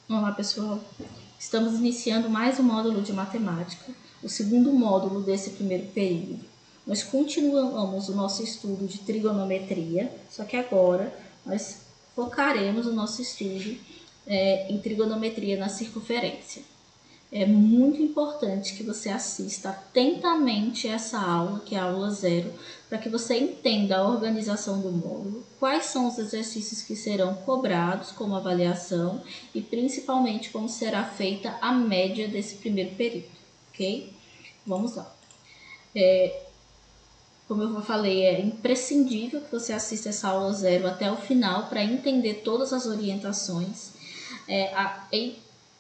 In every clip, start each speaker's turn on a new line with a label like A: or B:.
A: Olá, pessoal. Estamos iniciando mais um módulo de matemática, o segundo módulo desse primeiro período. Nós continuamos o nosso estudo de trigonometria, só que agora nós focaremos o nosso estudo em trigonometria na circunferência. É muito importante que você assista atentamente essa aula, que é a aula 0, para que você entenda a organização do módulo, quais são os exercícios que serão cobrados como avaliação e principalmente como será feita a média desse primeiro período, ok? Vamos lá. Como eu falei, é imprescindível que você assista essa aula 0 até o final para entender todas as orientações.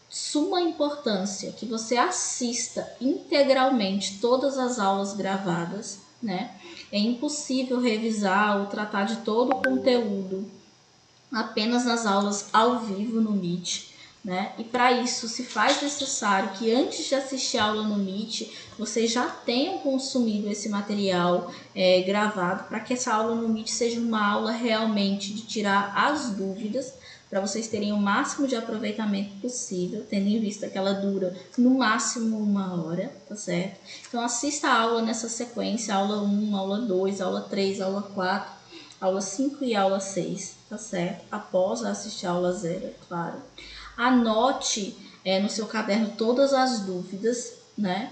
A: Suma importância que você assista integralmente todas as aulas gravadas, né? É impossível revisar ou tratar de todo o conteúdo apenas nas aulas ao vivo no Meet, né? E para isso se faz necessário que antes de assistir a aula no Meet, vocês já tenham consumido esse material gravado, para que essa aula no Meet seja uma aula realmente de tirar as dúvidas, para vocês terem o máximo de aproveitamento possível, tendo em vista que ela dura no máximo 1 hora, tá certo? Então assista a aula nessa sequência, aula 1, aula 2, aula 3, aula 4, aula 5 e aula 6, tá certo? Após assistir a aula 0, é claro. Anote no seu caderno todas as dúvidas, né?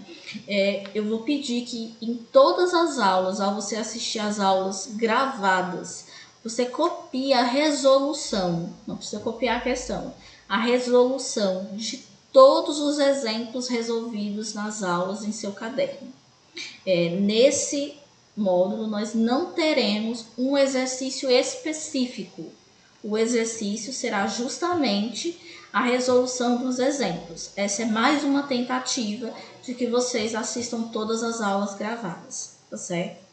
A: Eu vou pedir que em todas as aulas, ao você assistir as aulas gravadas, você copie a resolução, não precisa copiar a questão, a resolução de todos os exemplos resolvidos nas aulas em seu caderno. Nesse módulo, nós não teremos um exercício específico. O exercício será justamente a resolução dos exemplos. Essa é mais uma tentativa de que vocês assistam todas as aulas gravadas, tá certo?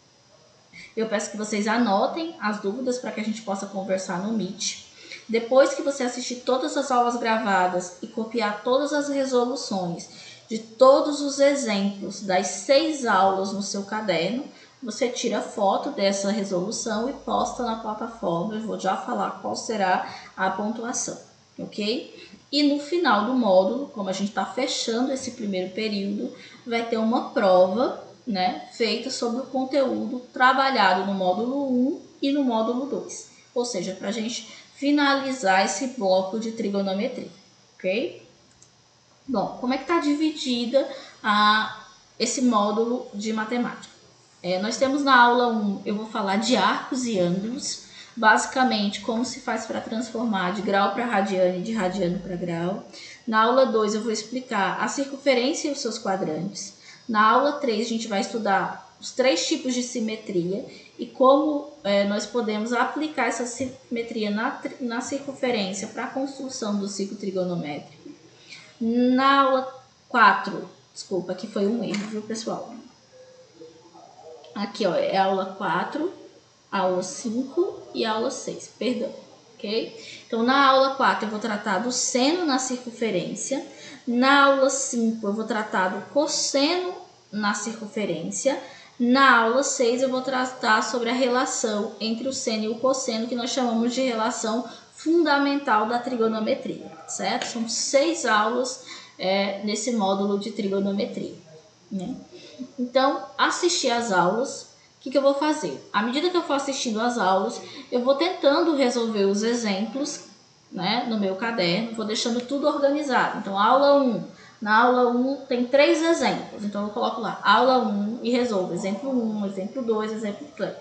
A: Eu peço que vocês anotem as dúvidas para que a gente possa conversar no Meet. Depois que você assistir todas as aulas gravadas e copiar todas as resoluções de todos os exemplos das 6 aulas no seu caderno, você tira foto dessa resolução e posta na plataforma. Eu vou já falar qual será a pontuação, ok? E no final do módulo, como a gente está fechando esse primeiro período, vai ter uma prova, né, feita sobre o conteúdo trabalhado no módulo 1 e no módulo 2. Ou seja, para a gente finalizar esse bloco de trigonometria, ok? Bom, como é que está dividida esse módulo de matemática? Nós temos na aula 1, eu vou falar de arcos e ângulos, basicamente como se faz para transformar de grau para radiano e de radiano para grau. Na aula 2 eu vou explicar a circunferência e os seus quadrantes. Na aula 3 a gente vai estudar os 3 tipos de simetria e como nós podemos aplicar essa simetria na circunferência para a construção do ciclo trigonométrico. Na aula 4, desculpa, aqui foi um erro, viu, pessoal? Aqui, ó, é a aula 4, aula 5 e aula 6, perdão, ok? Então, na aula 4 eu vou tratar do seno na circunferência. Na aula 5 eu vou tratar do cosseno na circunferência. Na aula 6 eu vou tratar sobre a relação entre o seno e o cosseno, que nós chamamos de relação fundamental da trigonometria, certo? São 6 aulas nesse módulo de trigonometria, né? Então, assistir às aulas, o que eu vou fazer? À medida que eu for assistindo às aulas, eu vou tentando resolver os exemplos, né, no meu caderno, vou deixando tudo organizado. Então, aula 1. Na aula 1 tem 3 exemplos, então eu coloco lá, aula 1 e resolvo exemplo 1, exemplo 2, exemplo 3.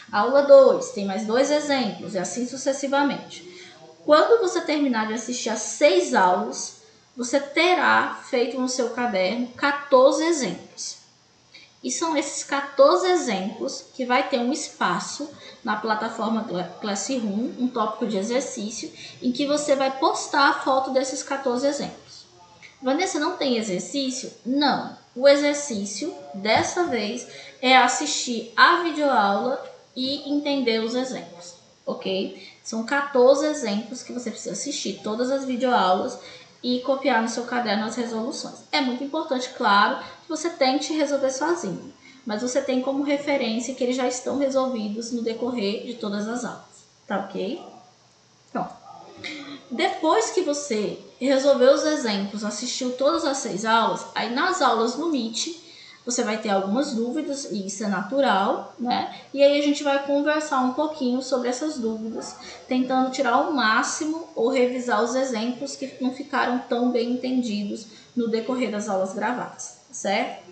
A: Aula 2 tem mais 2 exemplos e assim sucessivamente. Quando você terminar de assistir às 6 aulas, você terá feito no seu caderno 14 exemplos. E são esses 14 exemplos que vai ter um espaço na plataforma Classroom, um tópico de exercício, em que você vai postar a foto desses 14 exemplos. Vanessa, não tem exercício? Não. O exercício, dessa vez, é assistir a videoaula e entender os exemplos, ok? São 14 exemplos que você precisa assistir, todas as videoaulas, e copiar no seu caderno as resoluções. É muito importante, claro, que você tente resolver sozinho, mas você tem como referência que eles já estão resolvidos no decorrer de todas as aulas, tá ok? Então, Depois que você resolveu os exemplos, assistiu todas as 6 aulas, aí nas aulas no Meet, você vai ter algumas dúvidas, e isso é natural, né? E aí a gente vai conversar um pouquinho sobre essas dúvidas, tentando tirar o máximo ou revisar os exemplos que não ficaram tão bem entendidos no decorrer das aulas gravadas, certo?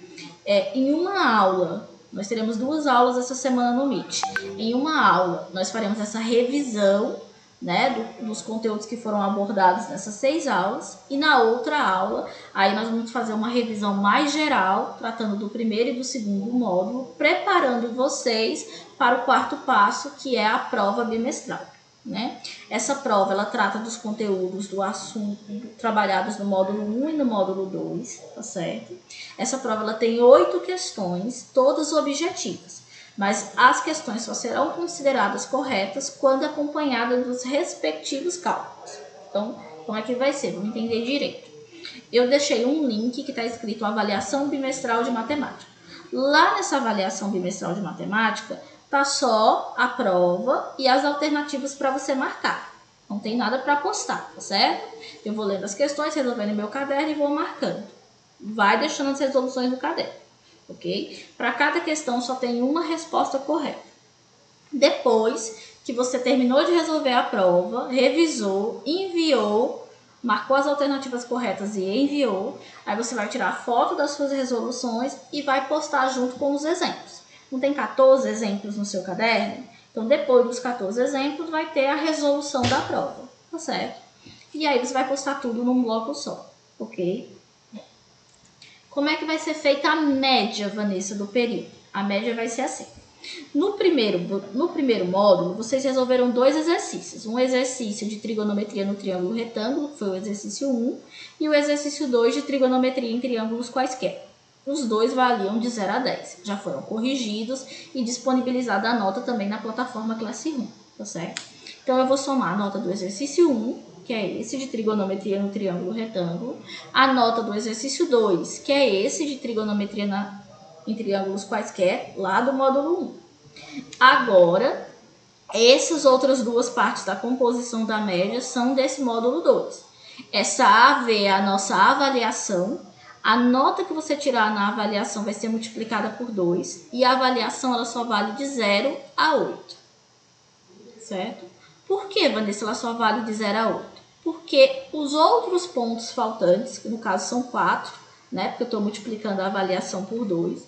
A: Em uma aula, nós teremos 2 aulas essa semana no Meet. Em uma aula, nós faremos essa revisão, né, dos conteúdos que foram abordados nessas 6 aulas, e na outra aula, aí nós vamos fazer uma revisão mais geral, tratando do primeiro e do segundo módulo, preparando vocês para o 4º passo, que é a prova bimestral. Né? Essa prova ela trata dos conteúdos do assunto trabalhados no módulo 1 e no módulo 2, tá certo? Essa prova ela tem 8 questões, todas objetivas, mas as questões só serão consideradas corretas quando acompanhadas dos respectivos cálculos. Então, como é que vai ser? Vamos entender direito. Eu deixei um link que está escrito Avaliação Bimestral de Matemática. Lá nessa avaliação bimestral de matemática, tá só a prova e as alternativas para você marcar. Não tem nada para apostar, tá certo? Eu vou lendo as questões, resolvendo em meu caderno e vou marcando. Vai deixando as resoluções no caderno, ok? Para cada questão só tem uma resposta correta. Depois que você terminou de resolver a prova, revisou, enviou, marcou as alternativas corretas e enviou, aí você vai tirar foto das suas resoluções e vai postar junto com os exemplos. Não tem 14 exemplos no seu caderno? Então, depois dos 14 exemplos, vai ter a resolução da prova, tá certo? E aí você vai postar tudo num bloco só, ok? Como é que vai ser feita a média, Vanessa, do período? A média vai ser assim. No primeiro módulo, vocês resolveram 2 exercícios. Um exercício de trigonometria no triângulo retângulo, que foi o exercício 1, e o exercício 2 de trigonometria em triângulos quaisquer. Os 2 valiam de 0 a 10. Já foram corrigidos e disponibilizada a nota também na plataforma Classroom, tá certo? Então, eu vou somar a nota do exercício 1, que é esse de trigonometria no triângulo retângulo, a nota do exercício 2, que é esse de trigonometria em triângulos quaisquer, lá do módulo 1. Agora, essas outras 2 partes da composição da média são desse módulo 2. Essa AV é a nossa avaliação. A nota que você tirar na avaliação vai ser multiplicada por 2 e a avaliação ela só vale de 0 a 8. Certo? Por que, Vanessa, ela só vale de 0 a 8? Porque os outros pontos faltantes, que no caso são 4, né? Porque eu estou multiplicando a avaliação por 2.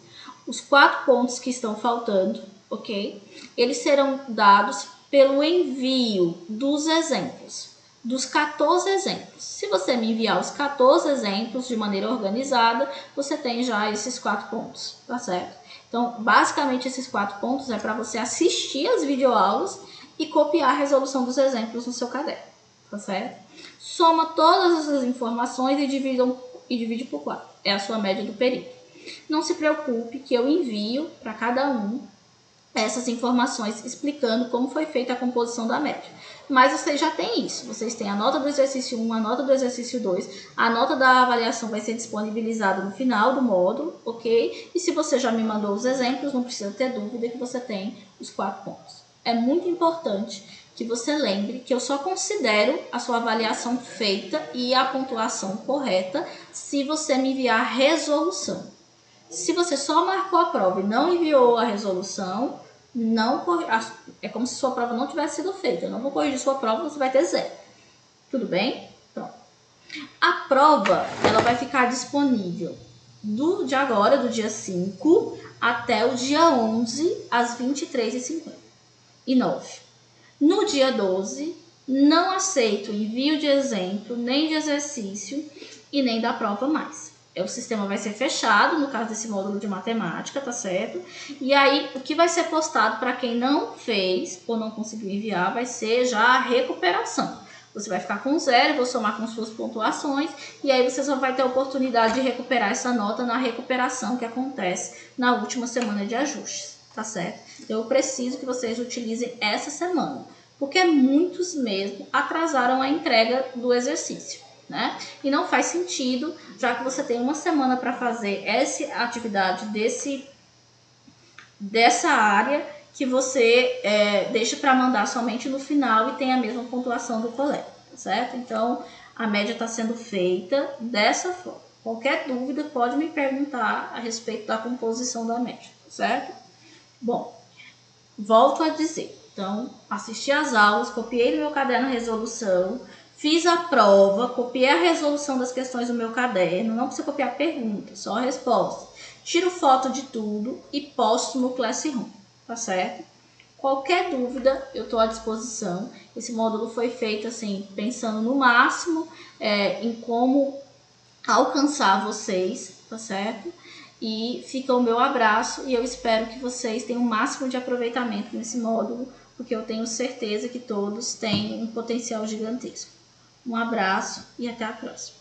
A: Os 4 pontos que estão faltando, ok? Eles serão dados pelo envio dos exemplos. Dos 14 exemplos. Se você me enviar os 14 exemplos de maneira organizada, você tem já esses 4 pontos, tá certo? Então, basicamente, esses 4 pontos é para você assistir as videoaulas e copiar a resolução dos exemplos no seu caderno, tá certo? Soma todas essas informações e divide por 4. É a sua média do período. Não se preocupe que eu envio para cada um essas informações explicando como foi feita a composição da média. Mas vocês já têm isso. Vocês têm a nota do exercício 1, a nota do exercício 2. A nota da avaliação vai ser disponibilizada no final do módulo, ok? E se você já me mandou os exemplos, não precisa ter dúvida que você tem os 4 pontos. É muito importante que você lembre que eu só considero a sua avaliação feita e a pontuação correta se você me enviar a resolução. Se você só marcou a prova e não enviou a resolução, é como se sua prova não tivesse sido feita. Eu não vou corrigir sua prova, você vai ter 0. Tudo bem? Pronto. A prova ela vai ficar disponível do dia 5 até o dia 11, às 23h59. No dia 12, não aceito envio de exemplo, nem de exercício e nem da prova mais. O sistema vai ser fechado, no caso desse módulo de matemática, tá certo? E aí, o que vai ser postado para quem não fez ou não conseguiu enviar vai ser já a recuperação. Você vai ficar com 0, vou somar com suas pontuações, e aí você só vai ter a oportunidade de recuperar essa nota na recuperação que acontece na última semana de ajustes, tá certo? Então, eu preciso que vocês utilizem essa semana, porque muitos mesmo atrasaram a entrega do exercício. Né? E não faz sentido, já que você tem uma semana para fazer essa atividade dessa área, que você deixa para mandar somente no final e tem a mesma pontuação do colega, certo? Então, a média está sendo feita dessa forma. Qualquer dúvida pode me perguntar a respeito da composição da média, certo? Bom, volto a dizer. Então, assisti às aulas, copiei no meu caderno a resolução, fiz a prova, copiei a resolução das questões do meu caderno, não precisa copiar a pergunta, só a resposta. Tiro foto de tudo e posto no Classroom, tá certo? Qualquer dúvida, eu estou à disposição. Esse módulo foi feito assim, pensando no máximo em como alcançar vocês, tá certo? E fica o meu abraço e eu espero que vocês tenham o máximo de aproveitamento nesse módulo, porque eu tenho certeza que todos têm um potencial gigantesco. Um abraço e até a próxima.